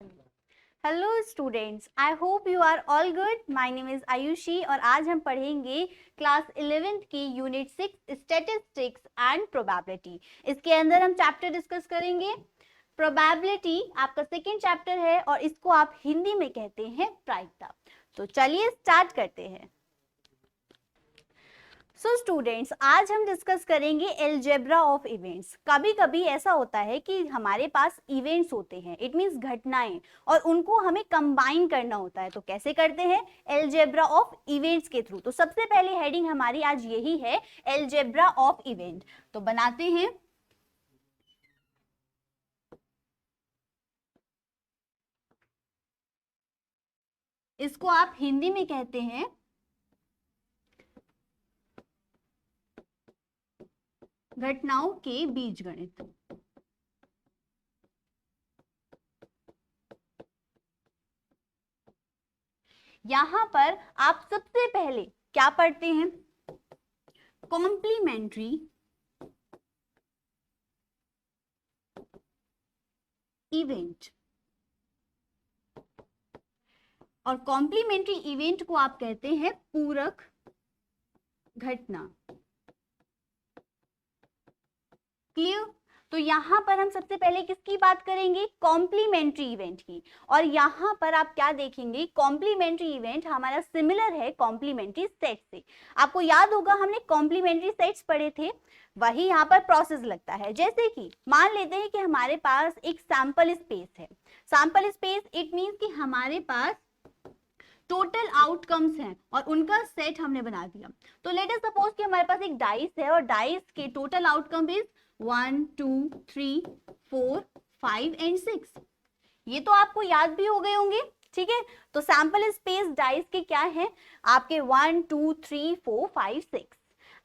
Hello students, I hope you are all good. My name is Ayushi और आज हम पढ़ेंगे क्लास 11th की यूनिट 6 स्टैटिस्टिक्स एंड प्रोबेबिलिटी। इसके अंदर हम चैप्टर डिस्कस करेंगे। प्रोबेबिलिटी आपका सेकेंड चैप्टर है और इसको आप हिंदी में कहते हैं प्रायिकता। तो चलिए स्टार्ट करते हैं। सो स्टूडेंट्स, आज हम डिस्कस करेंगे एलजेब्रा ऑफ इवेंट्स। कभी कभी ऐसा होता है कि हमारे पास इवेंट्स होते हैं, इट मींस घटनाएं, और उनको हमें कंबाइन करना होता है। तो कैसे करते हैं? एलजेब्रा ऑफ इवेंट्स के थ्रू। तो सबसे पहले हेडिंग हमारी आज यही है, एलजेब्रा ऑफ इवेंट। तो बनाते हैं। इसको आप हिंदी में कहते हैं घटनाओं के बीजगणित। यहां पर आप सबसे पहले क्या पढ़ते हैं? Complementary event. और कॉम्प्लीमेंट्री इवेंट को आप कहते हैं पूरक घटना। क्लियर? तो यहां पर हम सबसे पहले किसकी बात करेंगे? कॉम्प्लीमेंट्री इवेंट की। और यहां पर आप क्या देखेंगे? कॉम्प्लीमेंट्री इवेंट हमारा सिमिलर है कॉम्प्लीमेंट्री सेट से। आपको याद होगा हमने कॉम्प्लीमेंट्री सेट्स पढ़े थे, वही यहाँ पर प्रोसेस लगता है। जैसे कि मान लेते हैं कि हमारे पास एक सैंपल स्पेस है। सैंपल स्पेस इट मीन्स कि हमारे पास टोटल आउटकम्स हैं और उनका सेट हमने बना दिया। तो लेट अस सपोज कि हमारे पास एक डाइस है और डाइस के टोटल आउटकम इज 1 2 3 4 5 एंड 6। ये तो आपको याद भी हो गए होंगे, ठीक है। तो सैंपल स्पेस डाइस के क्या है? आपके 1 2 3 4 5 6।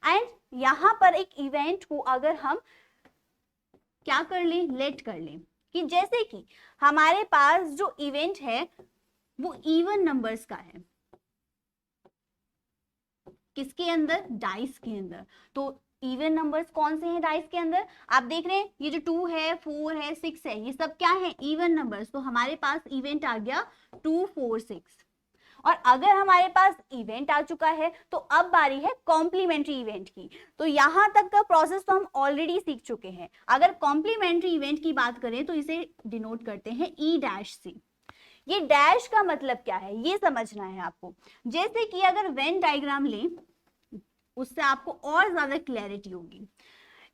एंड यहां पर एक इवेंट को अगर हम क्या कर लें, लेट कर लें, कि जैसे कि हमारे पास जो इवेंट है वो इवन नंबर्स का है। किसके अंदर? डाइस के अंदर। तो इवन नंबर्स कौन से हैं डाइस के अंदर? आप देख रहे हैं ये जो 2 है, 4 है, 6 है, ये सब क्या है? Even numbers. तो हमारे पास इवेंट आ गया 2 4 6। और अगर हमारे पास इवेंट आ चुका है तो अब बारी है कॉम्प्लीमेंट्री इवेंट की। तो यहां तक का प्रोसेस तो हम ऑलरेडी सीख चुके हैं। अगर कॉम्प्लीमेंट्री इवेंट की बात करें तो इसे डिनोट करते हैं ई डैश से। ये डैश का मतलब क्या है ये समझना है आपको। जैसे कि अगर वेन डायग्राम लें, उससे आपको और ज्यादा क्लैरिटी होगी।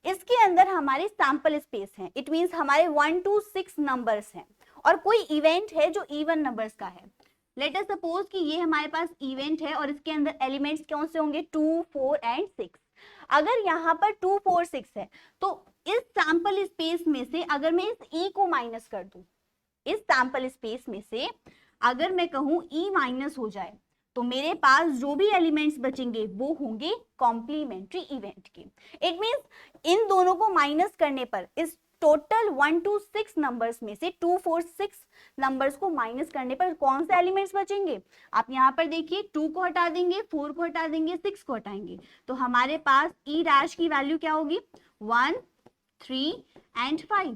इसके अंदर हमारी सैंपल स्पेस है, इट मींस हमारे 1 to 6 नंबर्स हैं और कोई इवेंट है जो इवन नंबर्स का है। लेट अस सपोज कि ये हमारे पास इवेंट है और इसके अंदर एलिमेंट्स कौन से होंगे? 2 4 एंड 6। अगर यहाँ पर 2 4 6 है तो इस सैंपल स्पेस में से अगर मैं इस ई को माइनस कर दूं, इस सैंपल स्पेस में से अगर मैं कहूं ई माइनस हो जाए, तो मेरे पास जो भी एलिमेंट्स बचेंगे वो होंगे कॉम्प्लीमेंट्री इवेंट के। इट मींस इन दोनों को माइनस करने पर इस टोटल 1 to 6 नंबर्स में से 2 4 6 नंबर्स को माइनस करने पर कौन से एलिमेंट्स बचेंगे? आप यहाँ पर देखिए, 2 को हटा देंगे, 4 को हटा देंगे, 6 को हटाएंगे, तो हमारे पास ई डैश की वैल्यू क्या होगी? 1 3 एंड 5।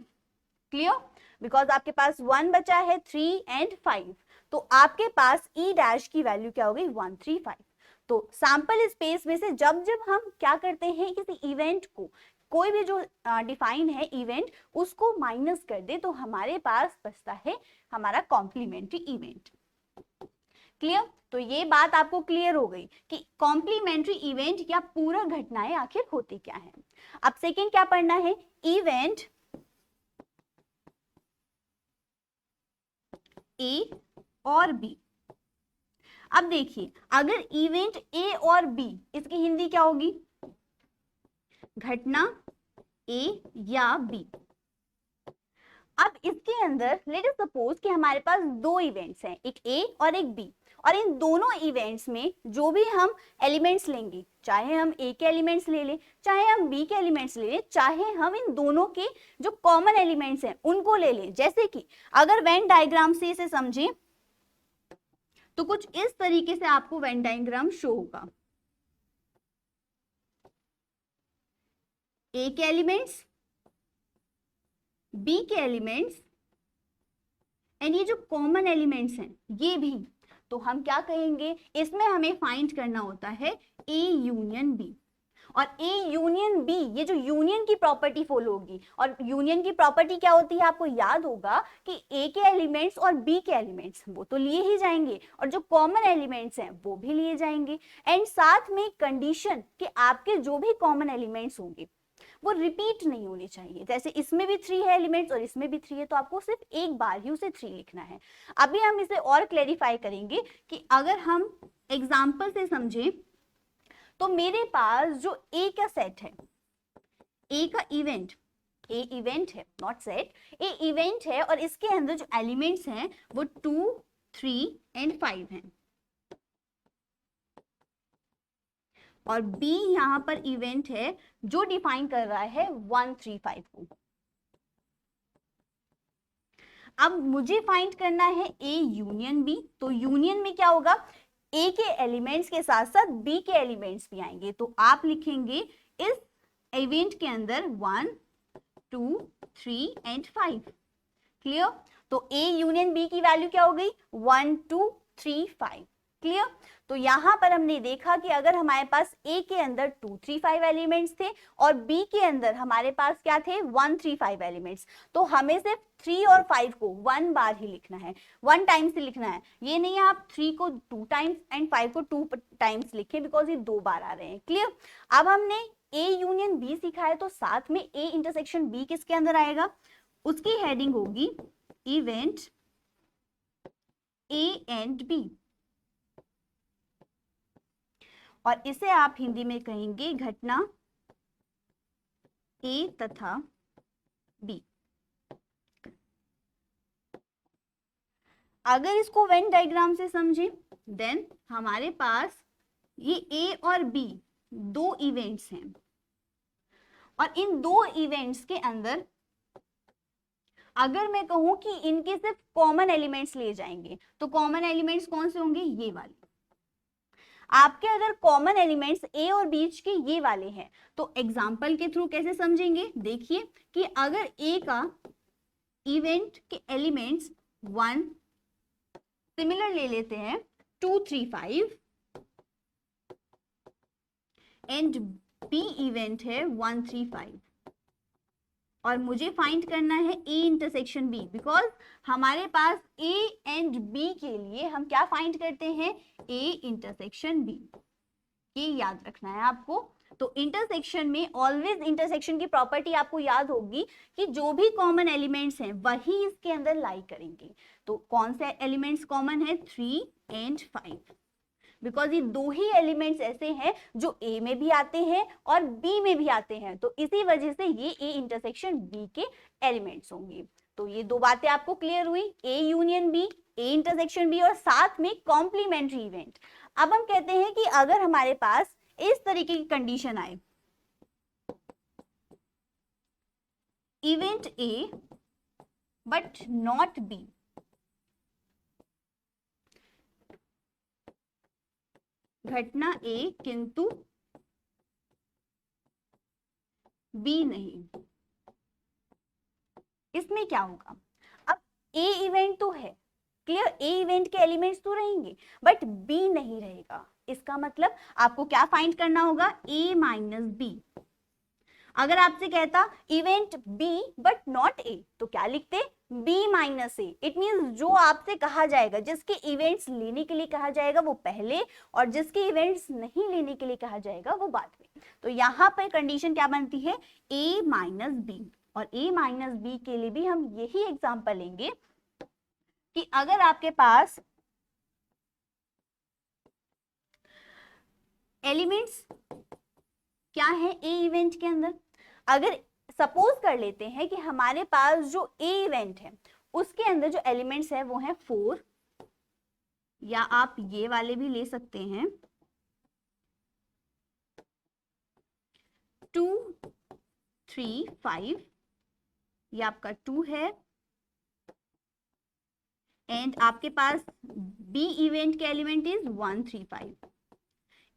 क्लियर? बिकॉज आपके पास 1 बचा है, 3 एंड 5, तो आपके पास ई डैश की वैल्यू क्या हो गई? 1 3 5। तो सैंपल स्पेस में से जब जब हम क्या करते हैं, किसी इवेंट को, कोई भी जो डिफाइन है इवेंट, उसको माइनस कर दे तो हमारे पास बचता है हमारा कॉम्प्लीमेंट्री इवेंट। क्लियर? तो ये बात आपको क्लियर हो गई कि कॉम्प्लीमेंट्री इवेंट या पूरक घटनाएं आखिर होती क्या है। अब सेकेंड क्या पढ़ना है? इवेंट ए और बी। अब देखिए, अगर इवेंट ए और बी, इसकी हिंदी क्या होगी? घटना ए या बी। अब इसके अंदर लेट अस सपोज कि हमारे पास दो इवेंट्स हैं, एक ए और एक बी, और इन दोनों इवेंट्स में जो भी हम एलिमेंट्स लेंगे, चाहे हम ए के एलिमेंट्स ले लें, चाहे हम बी के एलिमेंट्स ले लें, चाहे हम इन दोनों के जो कॉमन एलिमेंट्स हैं उनको ले लें। जैसे कि अगर वेन डायग्राम से इसे समझें तो कुछ इस तरीके से आपको वेन डायग्राम शो होगा। ए के एलिमेंट्स, बी के एलिमेंट्स एंड ये जो कॉमन एलिमेंट्स हैं ये भी, तो हम क्या कहेंगे, इसमें हमें फाइंड करना होता है ए यूनियन बी। और ए यूनियन बी, ये जो यूनियन की प्रॉपर्टी फॉलो होगी, और यूनियन की प्रॉपर्टी क्या होती है आपको याद होगा कि ए के एलिमेंट्स और बी के एलिमेंट्स वो तो लिए ही जाएंगे, और जो कॉमन एलिमेंट्स हैं वो भी लिए जाएंगे। एंड साथ में कंडीशन कि आपके जो भी कॉमन एलिमेंट्स होंगे वो रिपीट नहीं होने चाहिए। जैसे इसमें भी 3 है एलिमेंट्स और इसमें भी 3 है, तो आपको सिर्फ एक बार ही उसे 3 लिखना है। अभी हम इसे और क्लेरिफाई करेंगे कि अगर हम एग्जाम्पल से समझें, तो मेरे पास जो ए का सेट है, ए का इवेंट, ए इवेंट है नॉट सेट, ए इवेंट है, और इसके अंदर जो एलिमेंट्स हैं वो 2, 3 एंड 5 हैं, और बी यहां पर इवेंट है जो डिफाइन कर रहा है 1, 3, 5 को। अब मुझे फाइंड करना है ए यूनियन बी, तो यूनियन में क्या होगा, ए के एलिमेंट्स के साथ साथ बी के एलिमेंट्स भी आएंगे, तो आप लिखेंगे इस इवेंट के अंदर 1, 2, 3 एंड 5। क्लियर? तो ए यूनियन बी की वैल्यू क्या हो गई, 1, 2, 3, 5। क्लियर? तो यहां पर हमने देखा कि अगर हमारे पास ए के अंदर 2, 3, 5 एलिमेंट्स थे और बी के अंदर हमारे पास क्या थे, 1, 3, 5 एलिमेंट्स, तो हमें सिर्फ 3 और 5 को 1 बार ही लिखना है, 1 टाइम्स ही लिखना है। ये नहीं है आप 3 को 2 टाइम्स एंड 5 को 2 टाइम्स लिखें, बिकॉज ये 2 बार आ रहे हैं। क्लियर? अब हमने ए यूनियन बी सीखा है, तो साथ में ए इंटरसेक्शन बी किसके अंदर आएगा, उसकी हेडिंग होगी इवेंट ए एंड बी, और इसे आप हिंदी में कहेंगे घटना ए तथा बी। अगर इसको वेन डायग्राम से समझें, देन हमारे पास ये ए और बी 2 इवेंट्स हैं, और इन 2 इवेंट्स के अंदर अगर मैं कहूं कि इनके सिर्फ कॉमन एलिमेंट्स लिए जाएंगे, तो कॉमन एलिमेंट्स कौन से होंगे, ये वाले। आपके अगर कॉमन एलिमेंट्स ए और बीच के ये वाले हैं, तो एग्जाम्पल के थ्रू कैसे समझेंगे, देखिए कि अगर ए का इवेंट के एलिमेंट्स 1 सिमिलर ले लेते हैं, 2, 3, 5, एंड बी इवेंट है 1, 3, 5, और मुझे फाइंड करना है ए इंटरसेक्शन बी, बिकॉज हमारे पास ए एंड बी के लिए हम क्या फाइंड करते हैं, ए इंटरसेक्शन बी। ये याद रखना है आपको। तो इंटरसेक्शन में ऑलवेज इंटरसेक्शन की प्रॉपर्टी आपको याद होगी कि जो भी कॉमन एलिमेंट्स हैं वही इसके अंदर लाई करेंगे। तो कौन से एलिमेंट्स कॉमन है, 3 एंड 5, बिकॉज ये 2 ही एलिमेंट्स ऐसे हैं जो ए में भी आते हैं और बी में भी आते हैं, तो इसी वजह से ये ए इंटरसेक्शन बी के एलिमेंट्स होंगे। तो ये 2 बातें आपको क्लियर हुई, A union B, A intersection B, और साथ में कॉम्प्लीमेंट्री इवेंट। अब हम कहते हैं कि अगर हमारे पास इस तरीके की कंडीशन आए, event A but not be, घटना ए किंतु बी नहीं, इसमें क्या होगा, अब ए इवेंट तो है, क्लियर, ए इवेंट के एलिमेंट्स तो रहेंगे बट बी नहीं रहेगा। इसका मतलब आपको क्या फाइंड करना होगा, ए माइनस बी। अगर आपसे कहता event B but not A, तो क्या लिखते, B minus A. It means जो आपसे कहा जाएगा, जिसके इवेंट्स लेने के लिए कहा जाएगा वो पहले, और जिसके इवेंट्स नहीं लेने के लिए कहा जाएगा वो बाद में। तो यहाँ पर कंडीशन क्या बनती है, ए माइनस बी, और ए माइनस बी के लिए भी हम यही एग्जांपल लेंगे कि अगर आपके पास एलिमेंट्स क्या है ए इवेंट के अंदर, अगर सपोज कर लेते हैं कि हमारे पास जो ए इवेंट है उसके अंदर जो एलिमेंट्स है वो है 4, या आप ये वाले भी ले सकते हैं 2, 3, 5, ये आपका 2 है, एंड आपके पास बी इवेंट के एलिमेंट इज 1, 3, 5।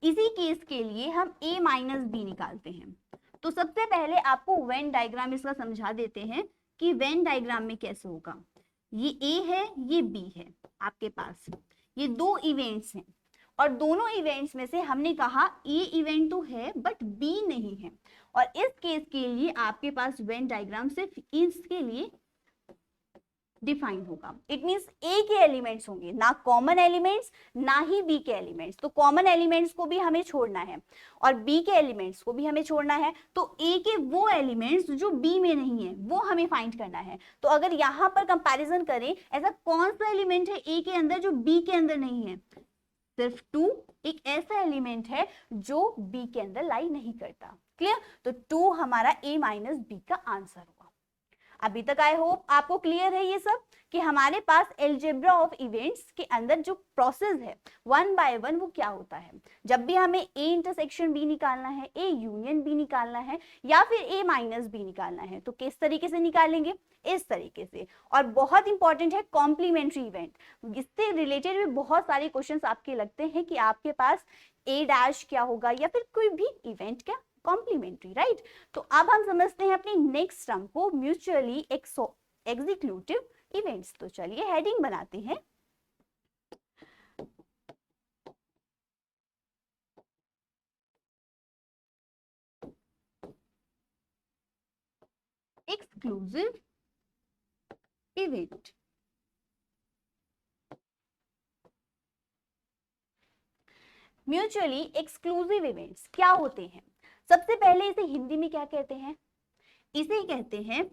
इसी केस के लिए हम a माइनस बी निकालते हैं। तो सबसे पहले आपको वेन डायग्राम इसका समझा देते हैं कि वेन डायग्राम में कैसे होगा। ये ए है, ये बी है, आपके पास ये दो इवेंट्स हैं और दोनों इवेंट्स में से हमने कहा ए इवेंट तो है बट बी नहीं है, और इस केस के लिए आपके पास वेन डायग्राम सिर्फ इसके लिए डिफाइन होगा। इट मींस ए के एलिमेंट्स होंगे, ना कॉमन एलिमेंट्स ना ही बी के एलिमेंट्स। तो कॉमन एलिमेंट्स को भी हमें छोड़ना है और बी के एलिमेंट्स को भी हमें छोड़ना है, तो ए के वो एलिमेंट्स जो बी में नहीं है वो हमें फाइंड करना है। तो अगर यहाँ पर कंपैरिजन करें, ऐसा कौन सा एलिमेंट है ए के अंदर जो बी के अंदर नहीं है? सिर्फ 2 एक ऐसा एलिमेंट है जो बी के अंदर लाई नहीं करता। क्लियर? तो 2 हमारा ए माइनस बी का आंसर होगा। अभी तक आई होप आपको क्लियर है ये सब कि हमारे पास एल्जेब्रा ऑफ इवेंट्स के अंदर जो प्रोसेस है वन बाय वन वो क्या होता है। जब भी हमें ए इंटरसेक्शन बी निकालना है, ए यूनियन बी निकालना है या फिर ए माइनस बी निकालना है, तो किस तरीके से निकालेंगे? इस तरीके से। और बहुत इंपॉर्टेंट है कॉम्प्लीमेंट्री इवेंट। इससे रिलेटेड भी बहुत सारे क्वेश्चंस आपके लगते हैं कि आपके पास ए डैश क्या होगा या फिर कोई भी इवेंट क्या कॉम्प्लीमेंट्री, राइट? तो अब हम समझते हैं अपनी नेक्स्ट टर्म को, म्यूचुअली एग्जीक्यूटिव इवेंट्स। तो चलिए हेडिंग बनाते हैं। Exclusive event. Mutually exclusive events क्या होते हैं? सबसे पहले इसे हिंदी में क्या कहते हैं? इसे कहते हैं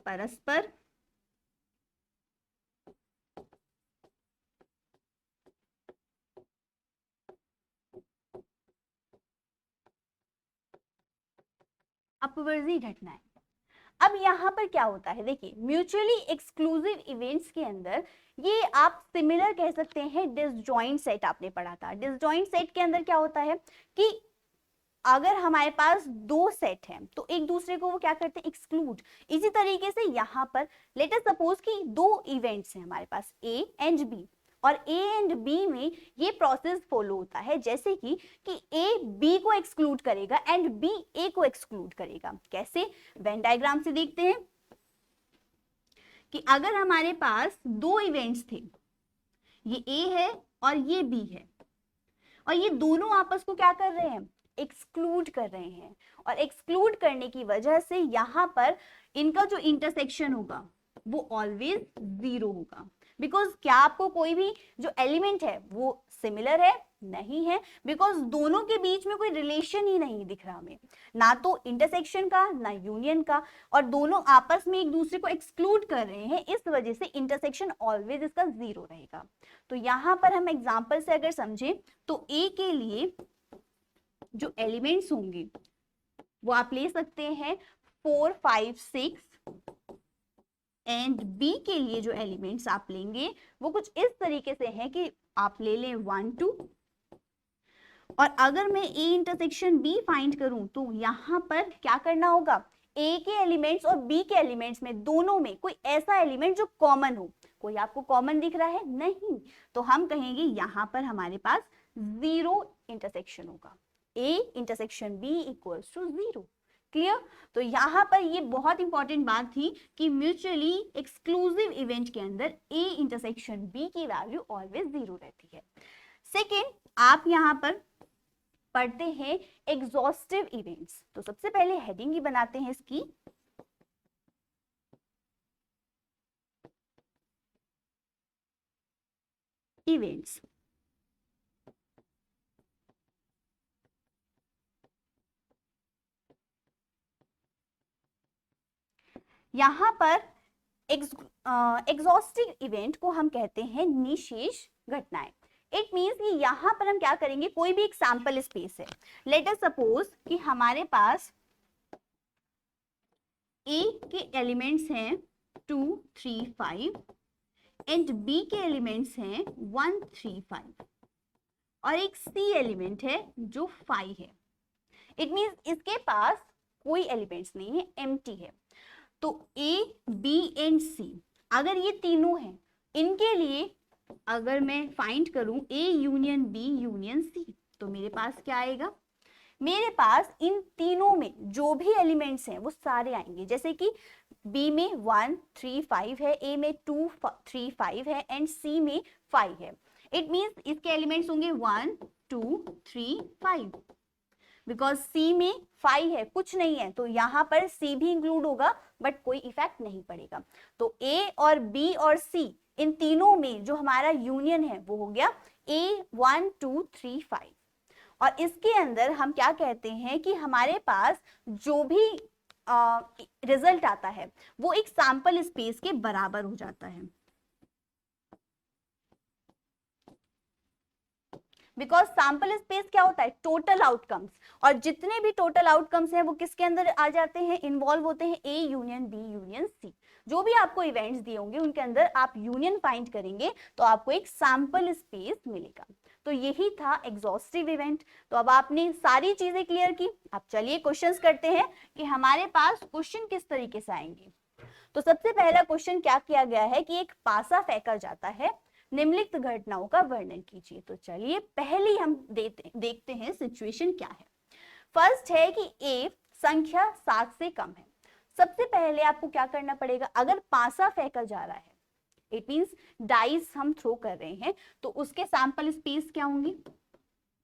परस्पर अपवर्ती घटनाएं। अब यहाँ पर क्या होता है, देखिए म्यूचुअली एक्सक्लूसिव इवेंट्स के अंदर ये आप सिमिलर कह सकते हैं डिसजॉइंट सेट आपने पढ़ा था। डिसजॉइंट सेट के अंदर क्या होता है कि अगर हमारे पास दो सेट हैं तो एक दूसरे को वो क्या करते हैं? एक्सक्लूड। इसी तरीके से यहाँ पर लेट अस सपोज कि दो इवेंट्स हैं हमारे पास ए एंड बी, और ए एंड बी में ये प्रोसेस फॉलो होता है जैसे कि ए बी को एक्सक्लूड करेगा एंड बी ए को एक्सक्लूड करेगा। कैसे? वेन डायग्राम से देखते हैं कि अगर हमारे पास दो इवेंट्स थे, ये ए है और ये बी है, और ये दोनों आपस को क्या कर रहे हैं? एक्सक्लूड कर रहे हैं, और एक्सक्लूड करने की वजह से यहाँ पर इनका जो इंटरसेक्शन होगा वो ऑलवेज 0 होगा। बिकॉज क्या आपको कोई भी जो एलिमेंट है वो सिमिलर है? नहीं है, बिकॉज दोनों के बीच में कोई रिलेशन ही नहीं दिख रहा हमें, ना तो इंटरसेक्शन का ना यूनियन का, और दोनों आपस में एक दूसरे को एक्सक्लूड कर रहे हैं। इस वजह से इंटरसेक्शन ऑलवेज इसका 0 रहेगा। तो यहाँ पर हम एग्जाम्पल से अगर समझें तो ए के लिए जो एलिमेंट्स होंगे वो आप ले सकते हैं 4, 5, 6, एंड बी के लिए जो एलिमेंट्स आप लेंगे वो कुछ इस तरीके से हैं कि आप ले लें 1, 2, और अगर मैं ए इंटरसेक्शन बी फाइंड करूं तो यहाँ पर क्या करना होगा? ए के एलिमेंट्स और बी के एलिमेंट्स में दोनों में कोई ऐसा एलिमेंट जो कॉमन हो। कोई आपको कॉमन दिख रहा है? नहीं, तो हम कहेंगे यहाँ पर हमारे पास 0 इंटरसेक्शन होगा। A intersection B equals to 0। Clear? तो यहाँ पर ये बहुत इंपॉर्टेंट बात थी कि म्यूचुअली एक्सक्लूसिव इवेंट के अंदर ए इंटरसेक्शन बी की वैल्यू ऑलवेज 0 रहती है। सेकेंड, आप यहाँ पर पढ़ते हैं एग्जॉस्टिव इवेंट्स। तो सबसे पहले हेडिंग ही बनाते हैं इसकी, इवेंट्स। यहाँ पर एग्जॉस्टिव इवेंट को हम कहते हैं निशेष घटनाएं। इट मीन्स कि यहाँ पर हम क्या करेंगे, कोई भी एक सैंपल स्पेस है। लेट अस सपोज कि हमारे पास ए के एलिमेंट्स हैं 2, 3, 5 एंड बी के एलिमेंट्स हैं 1, 3, 5 और एक सी एलिमेंट है जो 5 है। इट मीन्स इसके पास कोई एलिमेंट्स नहीं है, एम्प्टी है। तो ए बी एंड सी अगर ये तीनों हैं, इनके लिए अगर मैं फाइंड करूं A union B union C, तो मेरे पास क्या आएगा? मेरे पास इन तीनों में जो भी एलिमेंट्स हैं वो सारे आएंगे, जैसे कि बी में 1 3 5 है, ए में 2 3 5 है एंड सी में 5 है। इट मीन्स इसके एलिमेंट्स होंगे 1 2 3 5, बिकॉज सी में 5 है, कुछ नहीं है, तो यहाँ पर सी भी इंक्लूड होगा बट कोई इफेक्ट नहीं पड़ेगा। तो ए और बी और सी इन तीनों में जो हमारा यूनियन है वो हो गया ए 1 2 3 5। और इसके अंदर हम क्या कहते हैं कि हमारे पास जो भी रिजल्ट आता है वो एक सैंपल स्पेस के बराबर हो जाता है, बिकॉज सैंपल स्पेस क्या होता है, टोटल आउटकम्स, और जितने भी टोटल आउटकम्स हैं वो किसके अंदर आ जाते हैं, इन्वॉल्व होते हैं A union B union C. जो भी आपको इवेंट्स दिए होंगे उनके अंदर आप यूनियन फाइंड करेंगे तो आपको एक सैंपल स्पेस मिलेगा। तो यही था एग्जॉस्टिव इवेंट। तो अब आपने सारी चीजें क्लियर की, अब चलिए क्वेश्चंस करते हैं कि हमारे पास क्वेश्चन किस तरीके से आएंगे। तो सबसे पहला क्वेश्चन क्या किया गया है कि एक पासा फेंका जाता है, निम्नलिखित घटनाओं का वर्णन कीजिए। तो चलिए पहले हम देखते हैं सिचुएशन क्या है। फर्स्ट है कि ए संख्या 7 से कम है। सबसे पहले आपको क्या करना पड़ेगा, अगर पासा फेंका जा रहा है, इट मींस डाइस हम थ्रो कर रहे हैं, तो उसके सैंपल स्पेस क्या होंगे,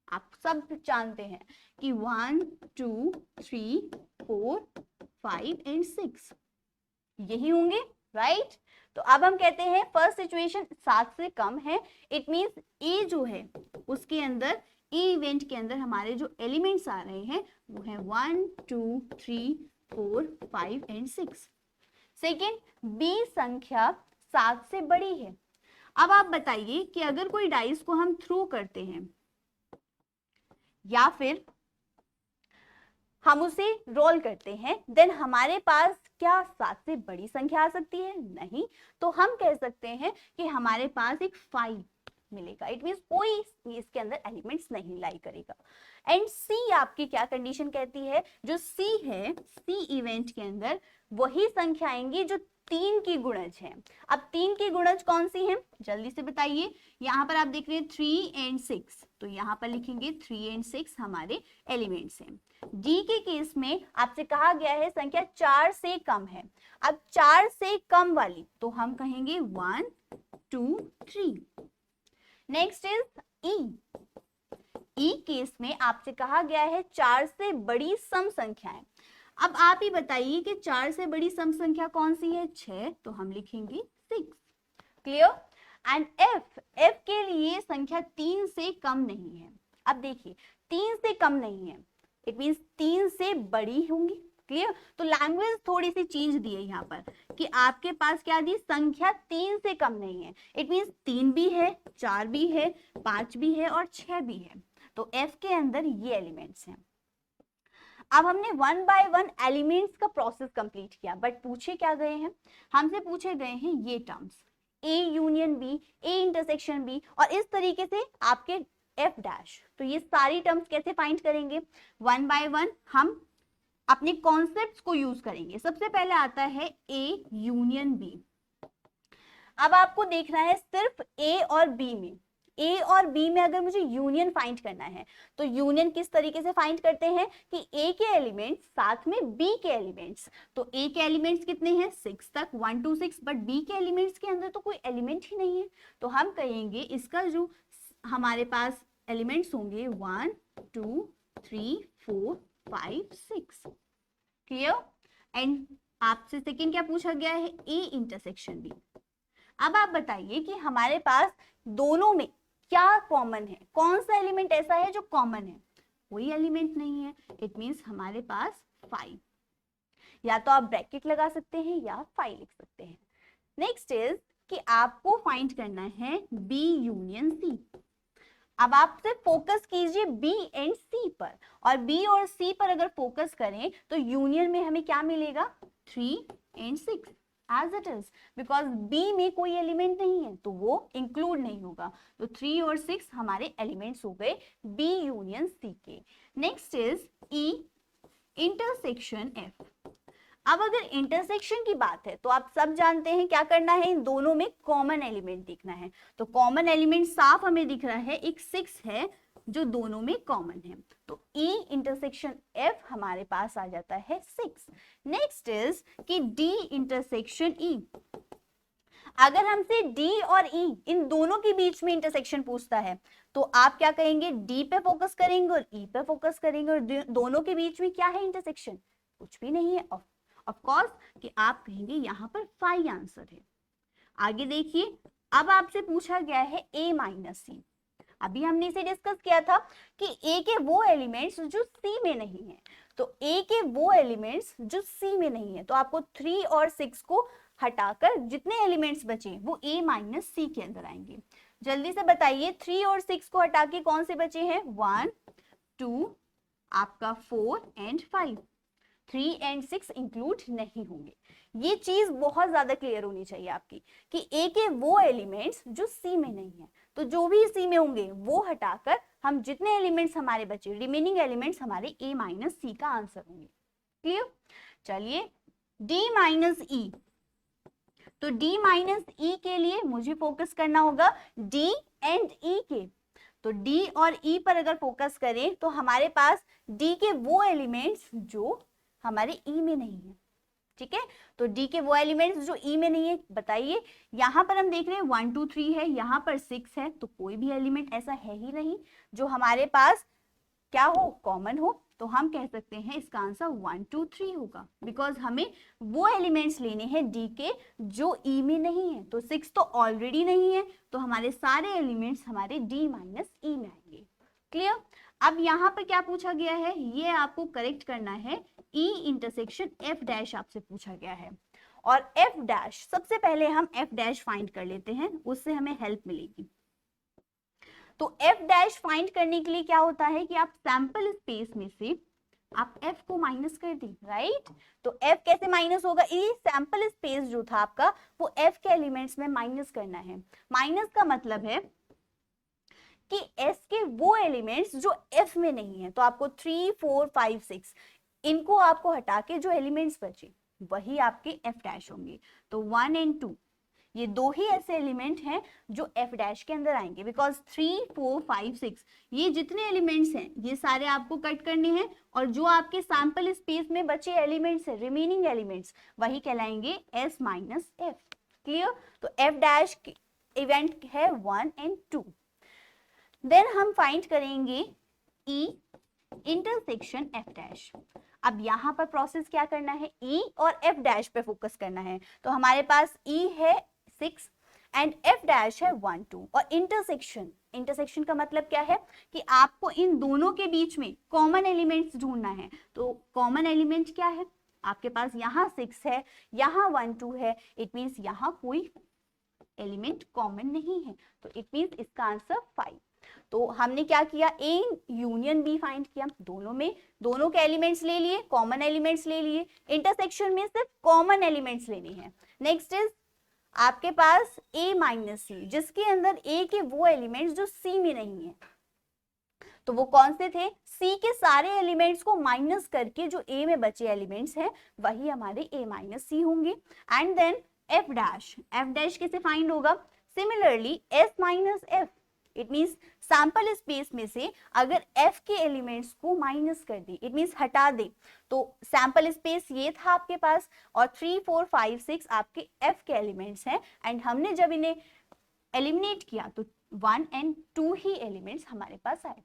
आप सब जानते हैं कि 1 2 3 4 5 एंड 6 यही होंगे, राइट। तो अब हम कहते हैं फर्स्ट सिचुएशन 7 से कम है, इट मींस ए जो है उसके अंदर, ए इवेंट के अंदर हमारे जो एलिमेंट्स आ रहे हैं वो है 1 2 3 4 5 एंड 6। सेकेंड, बी संख्या 7 से बड़ी है। अब आप बताइए कि अगर कोई डाइस को हम थ्रो करते हैं या फिर हम उसे रोल करते हैं, देन हमारे पास क्या 7 से बड़ी संख्या आ सकती है, नहीं। तो हम कह सकते हैं कि हमारे पास एक 5 मिलेगा, इट मींस कोई इसके अंदर एलिमेंट्स नहीं लाई करेगा। एंड सी आपकी क्या कंडीशन कहती है, जो सी है, सी इवेंट के अंदर वही संख्या आएंगी जो 3 की गुणज है। अब 3 की गुणज कौन सी है, जल्दी से बताइए। यहाँ पर आप देख रहे हैं 3 एंड 6, तो यहाँ पर लिखेंगे 3 एंड 6 हमारे एलिमेंट्स हैं। डी के केस में आपसे कहा गया है संख्या 4 से कम है। अब 4 से कम वाली तो हम कहेंगे 1 2 3। Next is E. E case में आपसे कहा गया है 4 से बड़ी सम संख्याएं। अब आप ही बताइए कि 4 से बड़ी सम संख्या कौन सी है, 6, तो हम लिखेंगे 6। क्लियर। एंड एफ, एफ के लिए संख्या 3 से कम नहीं है। अब देखिए 3 से कम नहीं है, इट मींस 3 से बड़ी होंगी। क्लियर। तो लैंग्वेज थोड़ी सी चेंज दी है यहाँ पर कि आपके पास क्या दी, संख्या 3 से कम नहीं है, इट मींस 3 भी है, 4 भी है, 5 भी है और 6 भी है। तो एफ के अंदर ये एलिमेंट्स हैं। अब हमने 1 बाय 1 एलिमेंट्स का प्रोसेस कंप्लीट किया, बट पूछे क्या गए हैं, हमसे पूछे गए हैं ये terms, A union B, A intersection B, और इस तरीके से आपके एफ डैश। तो ये सारी टर्म्स कैसे फाइंड करेंगे, 1 बाय 1 हम अपने कॉन्सेप्ट्स को यूज करेंगे। सबसे पहले आता है ए यूनियन बी। अब आपको देखना है सिर्फ ए और बी में, ए और बी में अगर मुझे यूनियन फाइंड करना है तो यूनियन किस तरीके से फाइंड करते हैं कि ए के एलिमेंट्स साथ में बी के एलिमेंट्स। तो ए के एलिमेंट्स कितने हैं, 6 तक, 1 2 6, बट बी के एलिमेंट्स के अंदर तो कोई एलिमेंट ही नहीं है। तो हम कहेंगे इसका जो हमारे पास एलिमेंट्स होंगे 1 2 3 4 5 6। क्लियर। एंड आपसे सेकेंड क्या पूछा गया है, ए इंटरसेक्शन बी। अब आप बताइए कि हमारे पास दोनों में क्या कॉमन है, कौन सा एलिमेंट ऐसा है जो कॉमन है, कोई एलिमेंट नहीं है, इट मींस हमारे पास 5। या तो आप ब्रैकेट लगा सकते हैं या 5 लिख सकते हैं। नेक्स्ट इज कि आपको फाइंड करना है बी यूनियन सी। अब आप सिर्फ फोकस कीजिए बी एंड सी पर, और बी और सी पर अगर फोकस करें तो यूनियन में हमें क्या मिलेगा, 3 and 6 as it is, because B में कोई एलिमेंट नहीं है तो वो इंक्लूड नहीं होगा। तो 3 और 6 हमारे एलिमेंट्स हो गए बी यूनियन सी के। Next is E intersection F. अब अगर इंटरसेक्शन की बात है तो आप सब जानते हैं क्या करना है, इन दोनों में कॉमन एलिमेंट दिखना है। तो कॉमन एलिमेंट साफ हमें दिख रहा है, एक 6 है, जो दोनों में कॉमन है। तो E इंटरसेक्शन F हमारे पास आ जाता है 6। नेक्स्ट इज कि D इंटरसेक्शन E। अगर हमसे D और E इन दोनों के बीच में इंटरसेक्शन पूछता है तो आप क्या कहेंगे, D पे फोकस करेंगे और E पे फोकस करेंगे, और दोनों के बीच में क्या है इंटरसेक्शन, कुछ भी नहीं है। ऑफ कोर्स कि आप कहेंगे यहाँ पर 5 आंसर है। आगे देखिए, अब आपसे पूछा गया है A माइनस C। अभी हमने इसे डिस्कस किया था कि A के वो एलिमेंट्स जो C में नहीं है, तो A के वो एलिमेंट्स जो C में नहीं है, तो आपको 3 और 6 को हटाकर जितने एलिमेंट्स बचे वो A माइनस C के अंदर आएंगे। जल्दी से बताइए, 3 और 6 को हटा के कौन से बचे हैं, 1 2 आपका 4 एंड 5। 3 एंड 6 इंक्लूड नहीं होंगे। ये चीज बहुत ज्यादा क्लियर होनी चाहिए आपकी कि ए के वो एलिमेंट्स जो सी में नहीं है, तो जो भी सी में होंगे वो हटाकर हम जितने एलिमेंट्स हमारे बचे, रिमेनिंग एलिमेंट्स हमारे ए माइनस सी का आंसर होंगे। क्लियर? चलिए, डी माइनस ई। तो डी माइनस ई के लिए मुझे फोकस करना होगा डी एंड ई के। तो डी और ई पर अगर फोकस करें तो हमारे पास डी के वो एलिमेंट्स जो हमारे ई में नहीं है। ठीक है, तो डी के वो एलिमेंट्स जो ई में नहीं है, बताइए। यहां पर हम देख रहे हैं 1 2 3 है, यहां पर 6 है, तो कोई भी एलिमेंट ऐसा है ही नहीं जो हमारे पास क्या हो, कॉमन हो। तो हम कह सकते हैं इसका आंसर 1 2 3 होगा, बिकॉज हमें वो एलिमेंट्स लेने हैं डी के जो ई में नहीं है। तो 6 तो ऑलरेडी नहीं है, तो हमारे सारे एलिमेंट्स हमारे डी माइनस ई में आएंगे। क्लियर? अब यहाँ पर क्या पूछा गया है, ये आपको करेक्ट करना है। E इंटरसेक्शन F डैश आपसे पूछा गया है, और F डैश सबसे पहले हम F डैश फाइंड कर लेते हैं, उससे हमें हेल्प मिलेगी। तो F डैश फाइंड करने के लिए क्या होता है कि आप सैंपल स्पेस में से आप F को माइनस कर दी, राइट? तो F कैसे माइनस होगा, ये सैंपल स्पेस जो था आपका वो F के एलिमेंट्स में माइनस करना है। माइनस का मतलब है कि S के वो एलिमेंट्स जो F में नहीं है, तो आपको 3 4 5 6 इनको आपको हटा के जो एलिमेंट्स बचे वही आपके F डैश होंगे। तो 1 एंड 2 ये दो ही ऐसे एलिमेंट हैं जो F डैश के अंदर आएंगे, बिकॉज 3 4 5 6 ये जितने एलिमेंट्स हैं ये सारे आपको कट करने हैं, और जो आपके सैंपल स्पेस में बचे एलिमेंट्स हैं, रिमेनिंग एलिमेंट्स, वही कहलाएंगे S माइनस F। क्लियर? तो F डैश इवेंट है 1 एंड 2। देन हम फाइंड करेंगे E इंटरसेक्शन F डैश। अब यहाँ पर प्रोसेस क्या करना है, E और F डैश पे फोकस करना है। तो हमारे पास E है 6 एंड F डैश है 1 2, और इंटरसेक्शन का मतलब क्या है कि आपको इन दोनों के बीच में कॉमन एलिमेंट्स ढूंढना है। तो कॉमन एलिमेंट क्या है, आपके पास यहाँ 6 है, यहाँ 1 2 है, इट मीन्स यहाँ कोई एलिमेंट कॉमन नहीं है, तो इट मीन्स इसका आंसर 5। तो हमने क्या किया, ए यूनियन बी फाइंड किया, दोनों में दोनों के एलिमेंट्स ले लिए, कॉमन एलिमेंट्स ले लिए। इंटरसेक्शन में सिर्फ कॉमन एलिमेंट्स लेने हैं। नेक्स्ट इज आपके पास ए माइनस सी, जिसके अंदर ए के वो एलिमेंट्स जो सी में नहीं है, तो वो कौन से थे, सी के सारे एलिमेंट्स को माइनस करके जो ए में बचे एलिमेंट्स हैं वही हमारे ए माइनस सी होंगे। एंड देन एफ डैश कैसे फाइंड होगा, similarly S minus F, it means sample space में से अगर f के एलिमेंट्स को माइनस कर दी, इट मीन्स हटा दे, तो सैंपल स्पेस ये था आपके पास, और 3 4 5 6 आपके f के एलिमेंट्स हैं, एंड हमने जब इन्हें एलिमिनेट किया तो 1 एंड 2 ही एलिमेंट्स हमारे पास आए।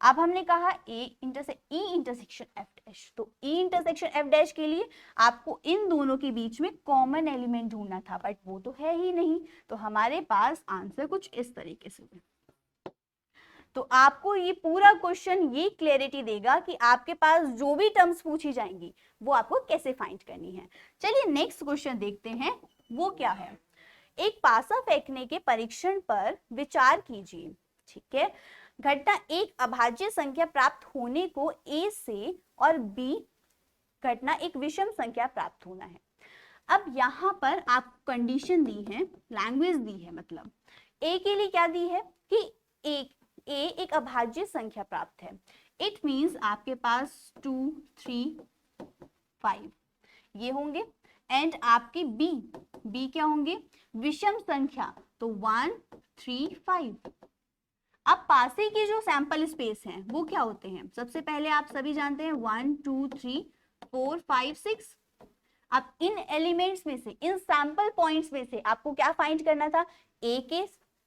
अब हमने कहा E इंटरसेक्शन F डैश, तो E इंटरसेक्शन F डैश के लिए आपको इन दोनों के बीच में कॉमन एलिमेंट ढूंढना था, बट वो तो है ही नहीं, तो हमारे पास आंसर कुछ इस तरीके से है। तो आपको ये पूरा क्वेश्चन ये क्लैरिटी देगा कि आपके पास जो भी टर्म्स पूछी जाएंगी वो आपको कैसे फाइंड करनी है। चलिए नेक्स्ट क्वेश्चन देखते हैं, वो क्या है। एक पासा फेंकने के परीक्षण पर विचार कीजिए। ठीक है, घटना एक अभाज्य संख्या प्राप्त होने को A से और B घटना एक विषम संख्या प्राप्त होना है। अब यहाँ पर आप कंडीशन दी है, लैंग्वेज दी है, मतलब A के लिए क्या दी है कि एक अभाज्य संख्या प्राप्त है। इट मीन्स आपके पास 2 3 5 ये होंगे, एंड आपके B क्या होंगे, विषम संख्या, तो 1 3 5। अब पासे के जो सैंपल स्पेस हैं वो क्या होते हैं? सबसे पहले आप सभी जानते हैं 1 2 3 4 5 6। अब इन एलिमेंट्स में से, इन सैंपल पॉइंट्स में से आपको क्या फाइंड करना था? ए के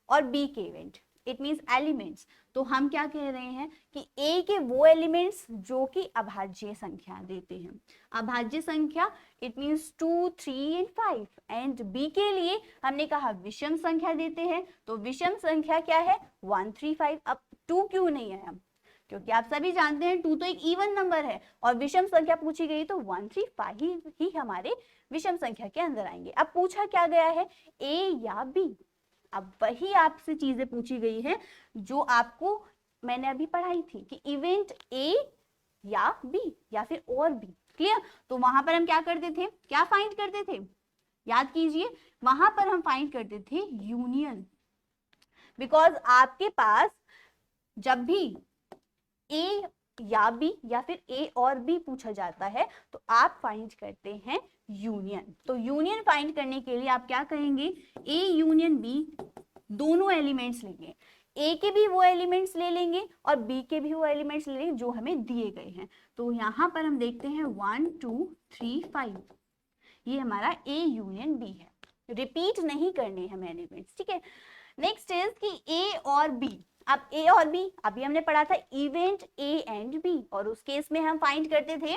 और बी के इवेंट, इट मींस एलिमेंट्स। तो हम क्या कह रहे हैं कि ए के वो एलिमेंट्स जो कि अभाज्य संख्या देते हैं, अभाज्य संख्या it means 2 3 and 5, and B के लिए हमने कहा विषम संख्या देते हैं। तो विषम संख्या क्या है? 1 3 5। अब 2 क्यों नहीं है? क्योंकि आप सभी जानते हैं 2 तो एक इवन नंबर है और विषम संख्या पूछी गई तो 1 3 5 ही हमारे विषम संख्या के अंदर आएंगे। अब पूछा क्या गया है? ए या बी। अब वही आपसे चीजें पूछी गई है जो आपको मैंने अभी पढ़ाई थी कि इवेंट ए या बी या फिर और बी। क्लियर? तो वहां पर हम क्या करते थे? क्या फाइंड करते थे? याद कीजिए, वहां पर हम फाइंड करते थे यूनियन। बिकॉज आपके पास जब भी ए या बी या फिर ए और बी पूछा जाता है तो आप फाइंड करते हैं यूनियन। तो यूनियन फाइंड करने के लिए आप क्या करेंगे? ए यूनियन बी, दोनों एलिमेंट्स लेंगे। ए के भी वो एलिमेंट्स ले लेंगे और बी के भी वो एलिमेंट्स ले लेंगे जो हमें दिए गए हैं। तो यहाँ पर हम देखते हैं 1 2 3 5, ये हमारा ए यूनियन बी है। रिपीट नहीं करने हमें एलिमेंट्स, ठीक है। नेक्स्ट इज कि ए और बी। अब ए और बी अभी हमने पढ़ा था इवेंट ए एंड बी, और उस केस में हम फाइंड करते थे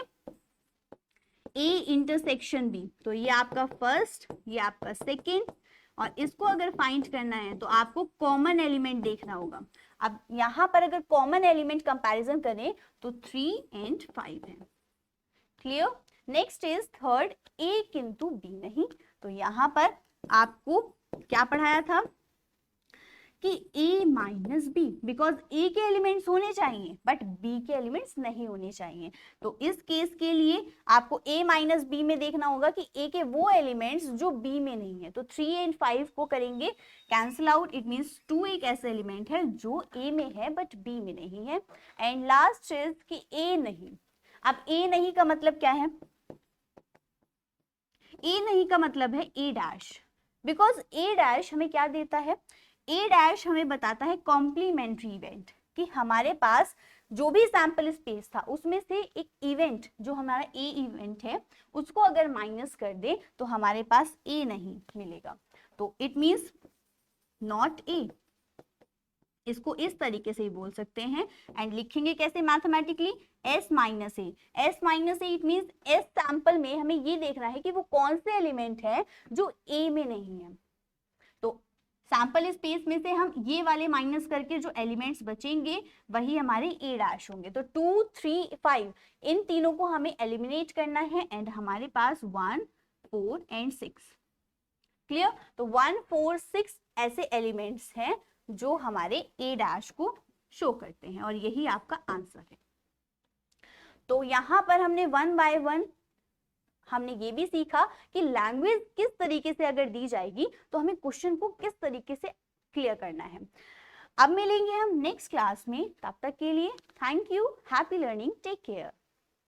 ए इंटरसेक्शन बी। तो ये आपका फर्स्ट, ये आपका सेकेंड, और इसको अगर फाइंड करना है तो आपको कॉमन एलिमेंट देखना होगा। अब यहां पर अगर कॉमन एलिमेंट कंपैरिजन करें तो 3 एंड 5 है। क्लियर? नेक्स्ट इज थर्ड, ए किंतु बी नहीं। तो यहां पर आपको क्या पढ़ाया था कि a माइनस बी, बिकॉज ए के एलिमेंट्स होने चाहिए बट बी के एलिमेंट्स नहीं होने चाहिए। तो इस केस के लिए आपको a माइनस बी में देखना होगा कि a के वो एलिमेंट्स जो b में नहीं है। तो 3 एंड 5 को करेंगे कैंसिल आउट, इट मींस 2 एक ऐसा एलिमेंट है जो a में है बट b में नहीं है। एंड लास्ट इज कि a नहीं। अब a नहीं का मतलब क्या है? a नहीं का मतलब है a dash, because a dash हमें क्या देता है? ए डैश हमें बताता है कॉम्प्लीमेंट्री इवेंट, कि हमारे पास जो भी सैंपल स्पेस था उसमें से एक इवेंट जो हमारा ए इवेंट है उसको अगर माइनस कर दे तो हमारे पास ए नहीं मिलेगा। तो इट मींस नॉट ए, इसको इस तरीके से ही बोल सकते हैं। एंड लिखेंगे कैसे mathematically? S minus A. S minus A it means S sample में हमें ये देखना है कि वो कौन से एलिमेंट है जो ए में नहीं है। तो सैंपल स्पेस में से हम ये वाले माइनस करके जो एलिमेंट्स बचेंगे वही हमारे ए डैश होंगे। तो 2 3 5 इन तीनों को हमें एलिमिनेट करना है एंड हमारे पास 1 4 एंड 6। क्लियर? तो 1 4 6 ऐसे एलिमेंट्स हैं जो हमारे ए डैश को शो करते हैं और यही आपका आंसर है। तो यहां पर हमने 1 बाय 1 हमने ये भी सीखा कि लैंग्वेज किस तरीके से अगर दी जाएगी तो हमें क्वेश्चन को किस तरीके से क्लियर करना है। अब मिलेंगे हम नेक्स्ट क्लास में, तब तक के लिए thank you, happy learning, take care.